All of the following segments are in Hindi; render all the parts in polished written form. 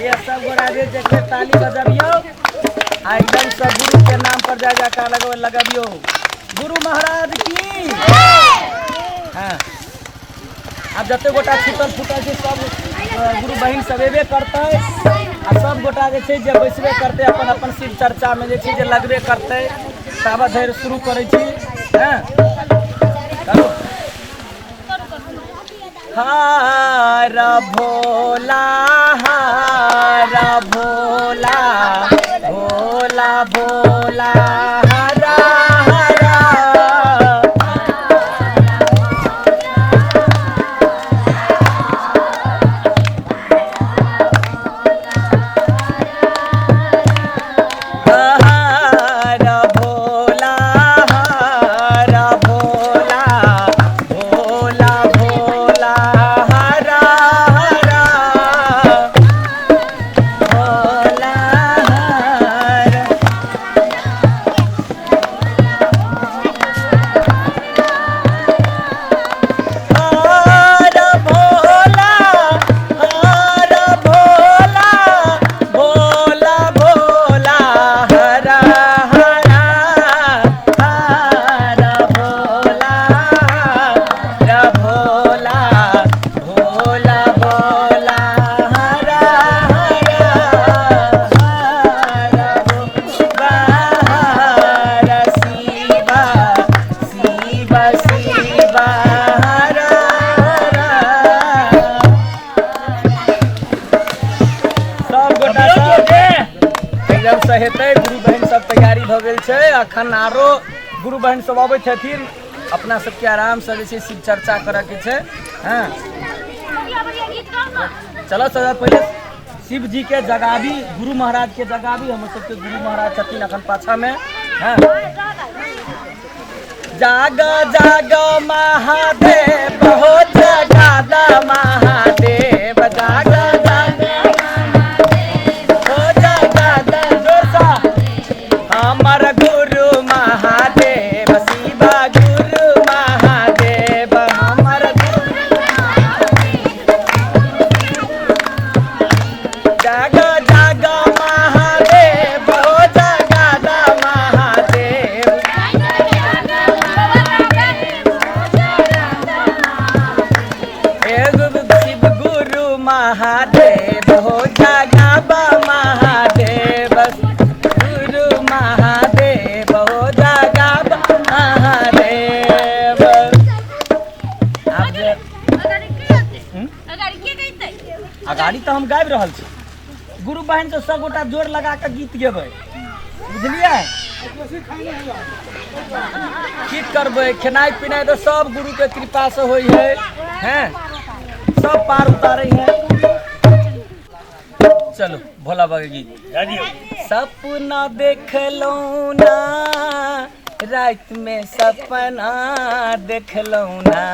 ये सब गोरा जे देखे ताली बजाबियो आ एकदम सब गुरु के नाम पर जा जा का लगाबियो। गुरु महाराज की हाँ। अब जते गोटा छूटल फूटल छै सब गुरु बहिन सब एबे करते आ सब गोटा जे छै जे बैसबे करते अपन अपन शिव चर्चा में जे छै जे लगबे करते। ताबत धरि शुरू करै छी हैं। चलो हार भोला हार भोला भोला भोला हरा हरा हेतै। गुरु बहन सब तैयारी भ गेल छै। अखन आरो गुरु बहन सब आबै छथिन। अपना सबके आराम से जे छै शिव चर्चा करऽ के छै। हाँ चलो सदा पहले शिव जी के जगाबी गुरु महाराज के जगाबी। हम सबके गुरु महाराज छथिन अखन पाछा में। हाँ जाग जाग महादेव हो जगादा महादेव जाग हमार गुरु महादेव शिवा गुरु महादेव हमार जाग जाग महादेव हो जगादा महादेव शिव गुरु महादेव हो जगाबा महादेव गाड़ी तो हम गाबि रहल छी। गुरु बहन से सब गोटा जोर लगा के गीत गेबै बुझलिए। की करबै खेनाई पिनाई तो सब गुरु के कृपा से होई है हैं। सब पार उतारे हैं। चलो भोला बाबा गीत। सपना देखलो ना रात में सपना देखलो ना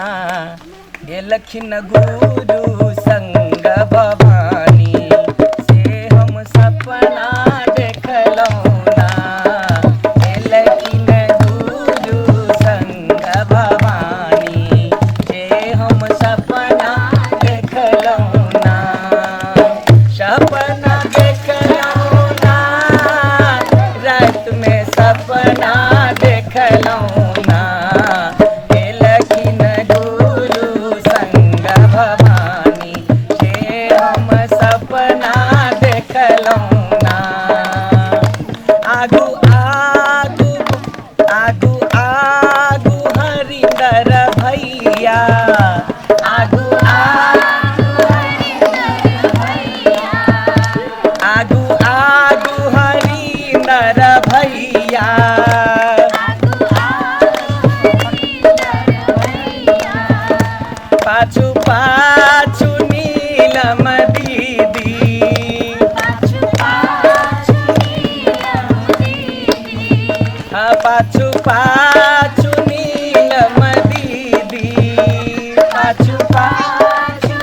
गेलखिन गुरु संग भवानी से हम सपना देखलो ना गेलखिन गुरु संग भवानी से हम सपना देखलो ना सपना देखलो ना रात में सपना देखलो ना गेलखिन गुरु संग भवानी से हम सपना देखलो ना। आगू आगू आगू आगू हरिंदर भैया आगू आगू आगू आगू हरिंदर भैया पाछू पाछू नीलम दीदी हाँ पाछू पाछू नीलम दीदी पाछू पाछू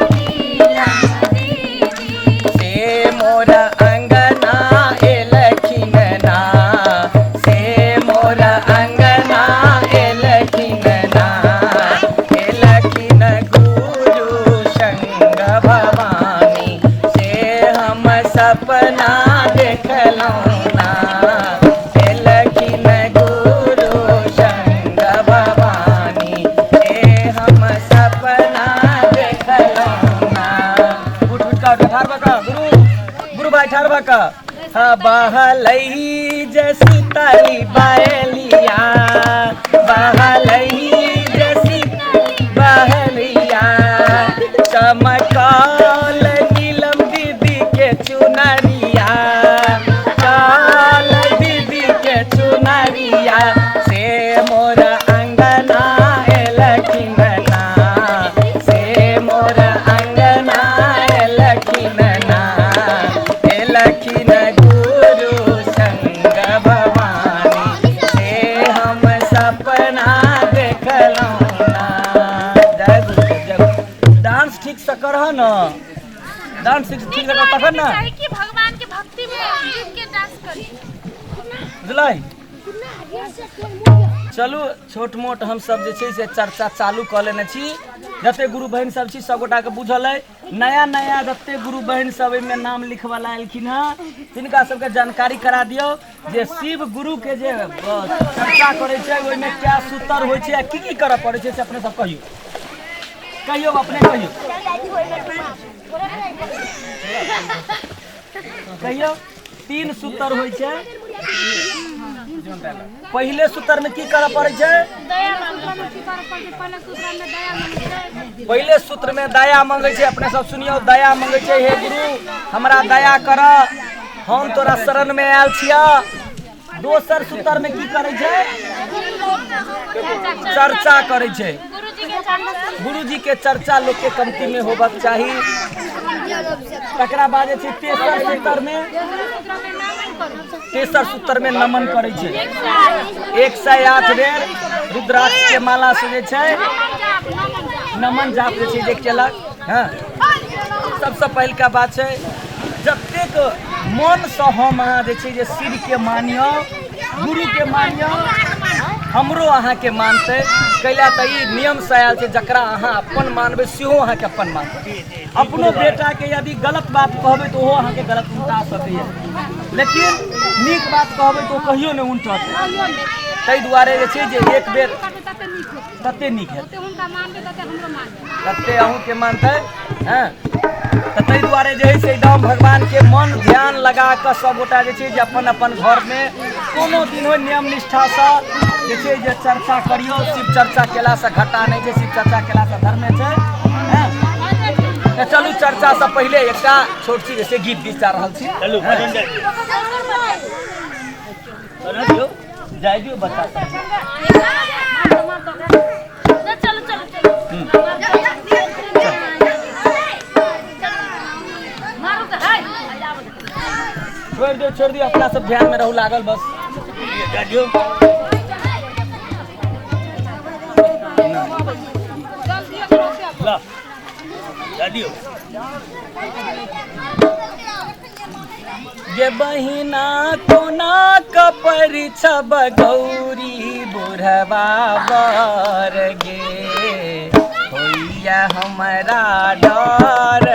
से मोरा अंगना एलखिन ना से मोरा अंगना एलखिन ना एलखिन गुरु संग भवानी से हम हम सपना देखलहुँ ना एलखिन गुरु संग भवानी ए हम सपना देखलहुँ ना। उठ उठ का ठाड़ बका गुरु भाई ठाड़ बका। बहलई जैसी ताली बालिया बहलई जैसी बहलिया चमकल नीलम दीदी के चुनरिया काल दीदी के चुनरिया से मोर अंगना एलखिन ना से मोर अंगना एलखिन ना एलखिन गुरु संग भवानी से हम सपना देखलहुँ ना। जय गुरु जय गुरु। डांस ठीक से करह न डांस ठीक से कर तखन ना कि भगवान के भक्ति में डूब के डांस करी बुझलै। चलू छोट मोट हम सब जे छै से चर्चा चालू कऽ लेने छी। जते गुरु बहन सब छी सब गोटा के बुझल है नया नया जते गुरु बहन सब एहिमे नाम लिखवाला एलखिन हँ तिनका सबके जानकारी करा दियौ जे शिव गुरु के जे चर्चा करै छै ओहिमे क्या सूत्र होइ छै आ की करऽ पड़ै छै से अपने सब कहियौ कहियौ अपने कहियौ कहियौ। 3 सूत्र होइ छै। पहले सूत्र में की करऽ पड़ै छै पहले सूत्र में दया मांगे छै। अपने सब सुनियो दया मांगे छै हे गुरु हमरा दया कर हम तोरा शरण में आयल छिया। दोसर सूत्र में की करे छै चर्चा करे छै। गुरुजी के चर्चा लोग के कमती में होबक चाही। तकरा बाद छै तेसर सूत्र में नमन करे छै। 108 बेर रुद्राक्ष के माला से जे छै नमन जाप जे छै जे केलक। हाँ सबसे पहिलका बात छै जतेक मन से हम अहाँ जे छै जे शिव के मानियो गुरु के मानियो हमरो अहाँ के मानते कैला त ई नियम से आयल छै जकरा अहाँ अपन मानबै सेहो अहाँ के अपन मानतै। अपनो बेटा के यदि गलत बात कहबै तो ओहो अहाँ के गलत उल्टा सकैए लेकिन नीक बात कहबै तो कहियो नहि उल्टत। ताहि दुआरे जे छै जे एक बेर तते नीक है तते अहूँ के मानतै। हाँ तो ताहि दुआरे जे है से एकदम भगवान के मन ध्यान लगा कर सब गोटा जे छै जे अपन अपन घर में कोनो दिन हो नियम निष्ठा से जे छै जे चर्चा करियो। शिव चर्चा केला से घाटा नहीं छै शिव चर्चा केला से धर्म छै। तो चलू चर्चा से पहले एकटा छोट सी जैसे गीत जा रहल छी चलू जाय दियो बता छोड़ दियो अपना सब ध्यान में रहू लागल बस जा दियो। गे बहिना कोना कपर छब गौरी बुढ़वा बर गे होइया हमारा डर